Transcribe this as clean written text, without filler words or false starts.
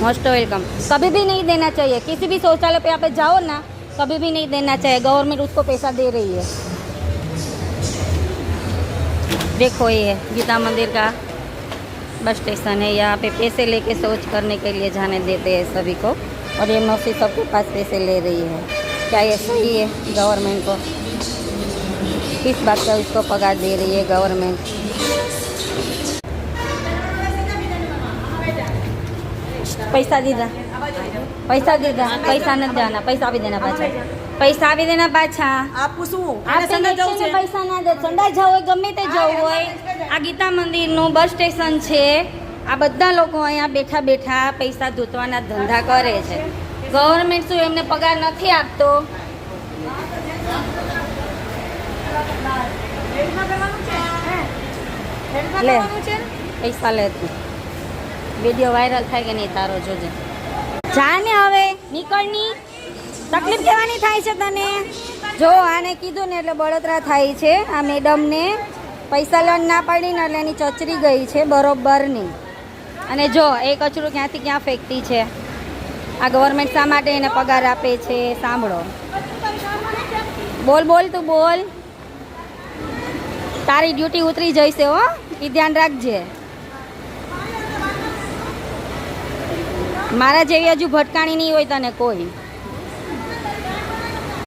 Most welcome. कभी भी नहीं देना चाहिए, किसी भी शौचालय पे आप जाओ ना, कभी भी नहीं देना चाहिए, गवर्नमेंट उसको पैसा दे रही है। देखो ये गीता मंदिर का बस स्टेशन है, यहाँ पे पैसे लेके शौच करने के लिए जाने देते हैं सभी को, और ये मौसी सबके पास पैसे ले रही है। क्या ये सही है? गवर्नमेंट को किस बात का उसको पगार दे रही है गवर्नमेंट? पैसा दीदा, पैसा दीदा, पैसा न देना, पैसा भी देना पाछा, पैसा भी देना पाछा। આપું શું આપણે ઇલેક્શનને પૈસા ના દે, સંડા જવું હોય ગમે તે જવું હોય, આ ગીતા મંદિરનું બસ સ્ટેશન છે, આ બધા લોકો અહીંયા બેઠા બેઠા પૈસા ધૂતવાના ધંધા કરે છે। ગવર્મેન્ટ શું એમને પગાર નથી આપતો? લે પૈસા લે તું, વિડીયો વાયરલ થાય કે નહીં તારો જોજે। જાને હવે નીકળની, તકલીફ કહેવાની થાય છે તને? જો આને કીધું ને એટલે બળતરા થાય છે। આ મેડમને પૈસા લણ ના પાડીને એટલે એની ચચરી ગઈ છે બરોબરની। અને જો એ કચરું ક્યાંથી ક્યાં ફેંકતી છે। આ ગવર્મેન્ટ શા માટે એને પગાર આપે છે? સાંભળો, બોલ બોલ તું બોલ, તારી ડ્યુટી ઉતરી જઈશે હો, એ ધ્યાન રાખજે। મારા જેવી હજુ ભટકાણી નહીં હોય તને કોઈ।